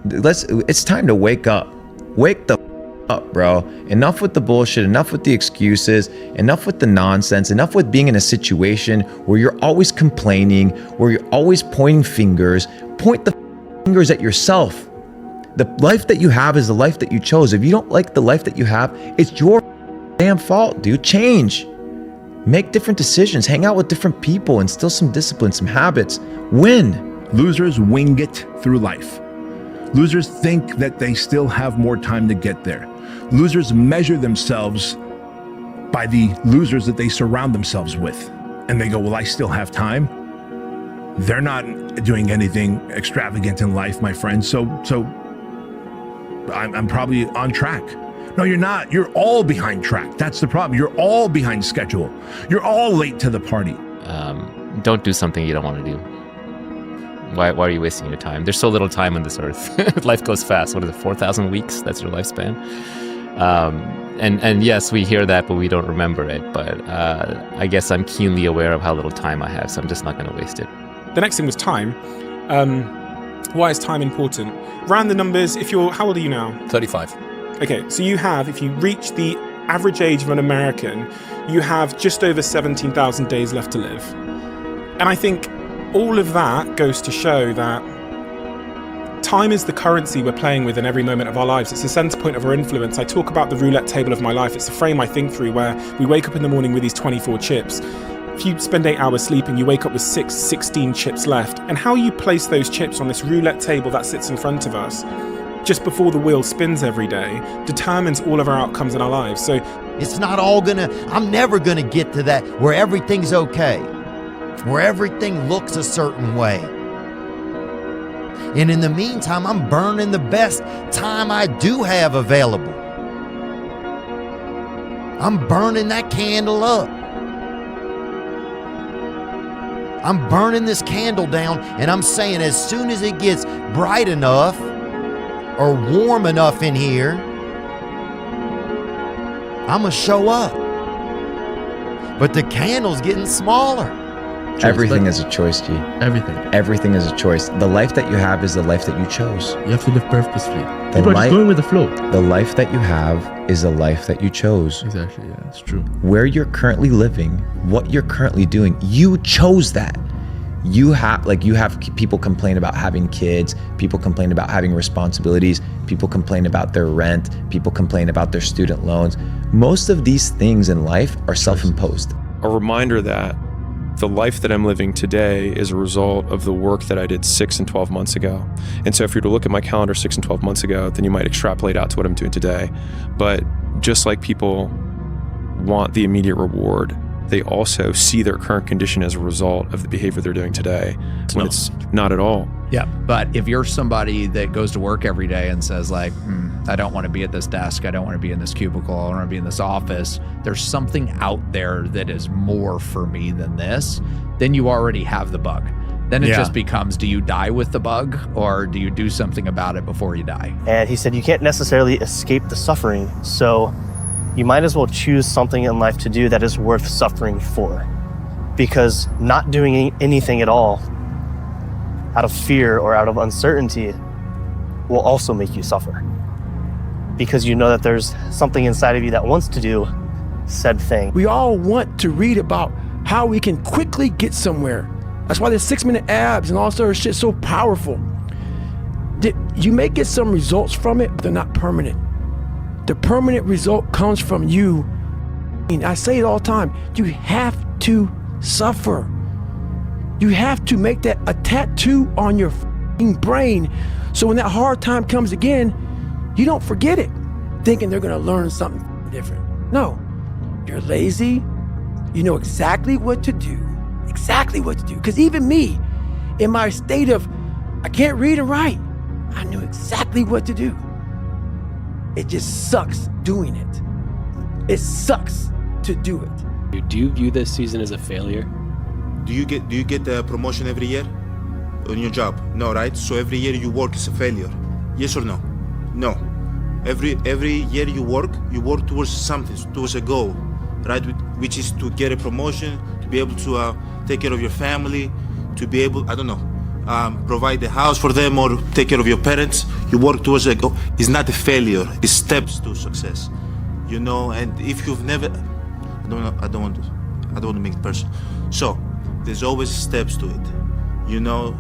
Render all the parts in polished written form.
It's time to wake up. Wake the up, bro. Enough with the bullshit, enough with the excuses, enough with the nonsense, enough with being in a situation where you're always complaining, where you're always pointing fingers. Point the fingers at yourself. The life that you have is the life that you chose. If you don't like the life that you have, it's your damn fault, dude. Change. Make different decisions. Hang out with different people. Instill some discipline, some habits. Win. Losers wing it through life. Losers think that they still have more time to get there. Losers measure themselves by the losers that they surround themselves with. And they go, well, I still have time. They're not doing anything extravagant in life, my friend. So I'm probably on track. No, you're not. You're all behind track. That's the problem. You're all behind schedule. You're all late to the party. Don't do something you don't want to do. Why are you wasting your time? There's so little time on this earth. Life goes fast. What is it, 4,000 weeks? That's your lifespan. And yes, we hear that, but we don't remember it. But I guess I'm keenly aware of how little time I have, so I'm just not going to waste it. The next thing was time. Why is time important? Round the numbers. How old are you now? 35. Okay, so if you reach the average age of an American, you have just over 17,000 days left to live. And I think all of that goes to show that time is the currency we're playing with in every moment of our lives. It's the center point of our influence. I talk about the roulette table of my life. It's the frame I think through, where we wake up in the morning with these 24 chips. If you spend 8 hours sleeping, you wake up with 16 chips left. And how you place those chips on this roulette table that sits in front of us just before the wheel spins every day determines all of our outcomes in our lives. So it's not all I'm never gonna get to that where everything's okay, where everything looks a certain way. And in the meantime, I'm burning the best time I do have available. I'm burning that candle up. I'm burning this candle down, and I'm saying as soon as it gets bright enough or warm enough in here, I'm gonna show up. But the candle's getting smaller. Everything is a choice, G. Everything is a choice. The life that you have is the life that you chose. You have to live purposefully. People are just going with the flow. The life that you have is the life that you chose. Exactly, yeah, it's true. Where you're currently living, what you're currently doing, you chose that. You have people complain about having kids, people complain about having responsibilities, people complain about their rent, people complain about their student loans. Most of these things in life are self-imposed. A reminder that the life that I'm living today is a result of the work that I did 6 and 12 months ago. And so if you were to look at my calendar 6 and 12 months ago, then you might extrapolate out to what I'm doing today. But just like people want the immediate reward, they also see their current condition as a result of the behavior they're doing today, when it's not at all. Yeah, but if you're somebody that goes to work every day and says like, I don't want to be at this desk, I don't want to be in this cubicle, I don't want to be in this office, there's something out there that is more for me than this, then you already have the bug. Then it just becomes, do you die with the bug or do you do something about it before you die? And he said, you can't necessarily escape the suffering, so you might as well choose something in life to do that is worth suffering for. Because not doing anything at all out of fear or out of uncertainty will also make you suffer. Because you know that there's something inside of you that wants to do said thing. We all want to read about how we can quickly get somewhere. That's why the 6-minute abs and all sort of shit so powerful. You may get some results from it, but they're not permanent. The permanent result comes from you. I say it all the time. You have to suffer. You have to make that a tattoo on your brain, so when that hard time comes again, you don't forget it, thinking they're gonna learn something different. No, you're lazy. You know exactly what to do. Exactly what to do. Because even me, in my state of, I can't read and write, I knew exactly what to do. It just sucks doing it. It sucks to do it. Do you view this season as a failure? Do you get the promotion every year on your job? No, right? So every year you work is a failure. Yes or no? No. Every year you work towards something, towards a goal, right? Which is to get a promotion, to be able to take care of your family, to be able, I don't know, provide a house for them or take care of your parents. You work towards a goal. It's not a failure. It's steps to success. You know, and if you've never, I don't want to make it personal. So there's always steps to it. You know,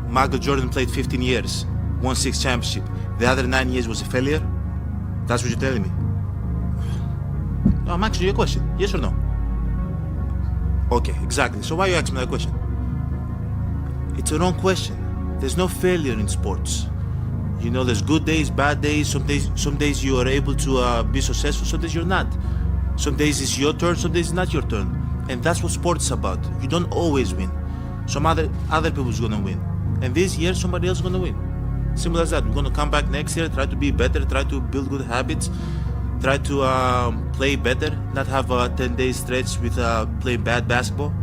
Michael Jordan played 15 years, won 6 championships. The other 9 years was a failure. That's what you're telling me. No, I'm asking you a question. Yes or no? Okay, exactly. So why you asking me that question? It's a wrong question. There's no failure in sports. You know, there's good days, bad days. Some days you are able to be successful. Some days you're not. Some days it's your turn. Some days it's not your turn. And that's what sports is about. You don't always win. Some other people's gonna win. And this year somebody else is gonna win. Simple as that. We're gonna come back next year, try to be better, try to build good habits, try to play better, not have a 10-day stretch with playing bad basketball.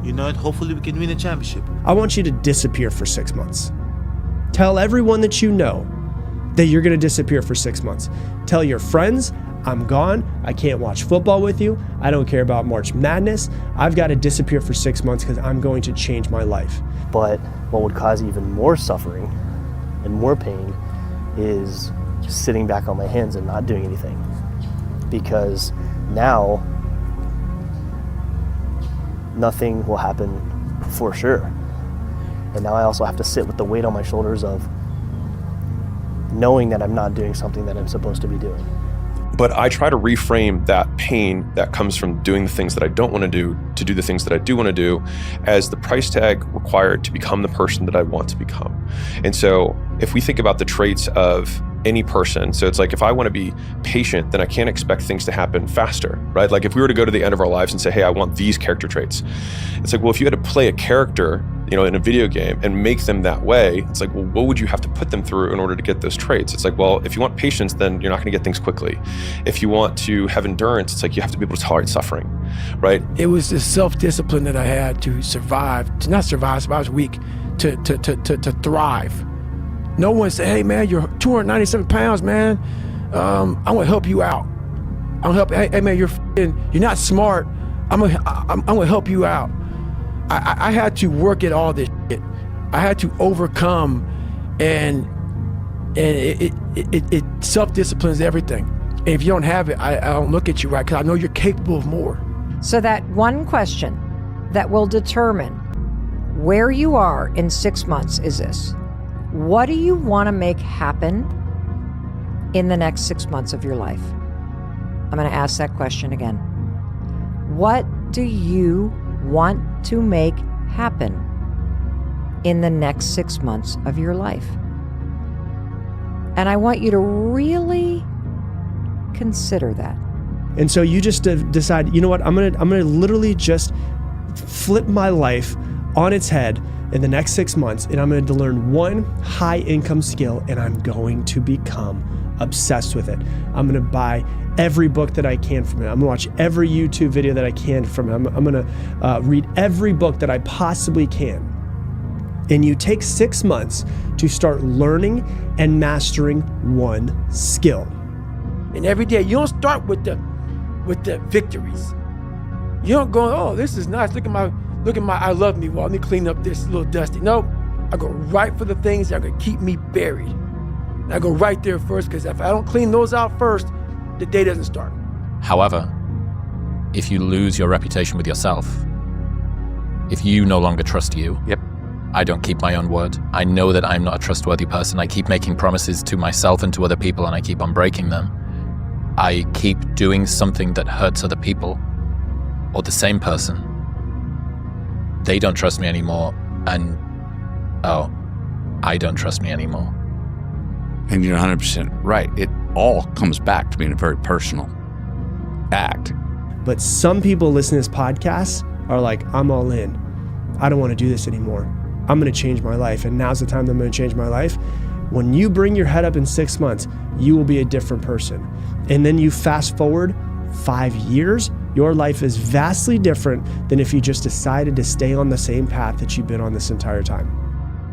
You know, and hopefully we can win a championship. I want you to disappear for 6 months. Tell everyone that you know that you're going to disappear for 6 months. Tell your friends, I'm gone. I can't watch football with you. I don't care about March Madness. I've got to disappear for 6 months because I'm going to change my life. But what would cause even more suffering and more pain is just sitting back on my hands and not doing anything. Because now nothing will happen for sure. And now I also have to sit with the weight on my shoulders of knowing that I'm not doing something that I'm supposed to be doing. But I try to reframe that pain that comes from doing the things that I don't want to do the things that I do want to do, as the price tag required to become the person that I want to become. And so if we think about the traits of any person, so it's like if I want to be patient, then I can't expect things to happen faster, right? Like if we were to go to the end of our lives and say, hey, I want these character traits. It's like, well, if you had to play a character, you know, in a video game and make them that way, it's like, well, what would you have to put them through in order to get those traits? It's like, well, if you want patience, then you're not going to get things quickly. If you want to have endurance, it's like you have to be able to tolerate suffering, right? It was this self-discipline that I had to survive, to not survive, I was weak, to thrive. No one said, hey man, you're 297 pounds, man. I'm gonna help you out. I'm gonna help, hey man, you're not smart. I'm gonna help you out. I had to work at all this shit. I had to overcome, and it self-disciplines everything. And if you don't have it, I don't look at you right, because I know you're capable of more. So that one question that will determine where you are in 6 months is this: what do you want to make happen in the next 6 months of your life? I'm going to ask that question again. What do you want to make happen in the next 6 months of your life? And I want you to really consider that. And so you just decide, you know what, I'm gonna literally just flip my life on its head in the next 6 months, and I'm going to learn one high income skill, and I'm going to become obsessed with it. I'm going to buy every book that I can from it. I'm going to watch every YouTube video that I can from it. I'm going to read every book that I possibly can. And you take 6 months to start learning and mastering one skill. And every day, you don't start with the victories. You don't go, oh, this is nice. Look at my I love me wall. Let me clean up this little dusty. Nope. I go right for the things that are going to keep me buried. And I go right there first, because if I don't clean those out first, the day doesn't start. However, if you lose your reputation with yourself, if you no longer trust you, I don't keep my own word. I know that I'm not a trustworthy person. I keep making promises to myself and to other people, and I keep on breaking them. I keep doing something that hurts other people or the same person. They don't trust me anymore, and I don't trust me anymore. And you're 100% right. It all comes back to being a very personal act. But some people listening to this podcast are like, I'm all in. I don't want to do this anymore. I'm going to change my life, and now's the time that I'm going to change my life. When you bring your head up in 6 months, you will be a different person. And then you fast forward 5 years, your life is vastly different than if you just decided to stay on the same path that you've been on this entire time.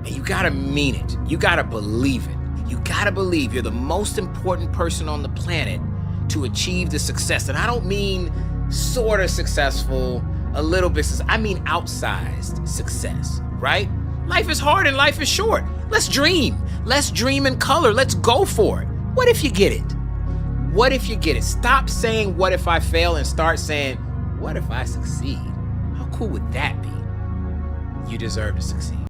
And you gotta mean it. You gotta believe it. You gotta believe you're the most important person on the planet to achieve the success. And I don't mean sort of successful, a little bit, I mean outsized success. right? Life is hard and life is short. Let's dream. Let's dream in color. Let's go for it. What if you get it? What if you get it? Stop saying, what if I fail, and start saying, what if I succeed? How cool would that be? You deserve to succeed.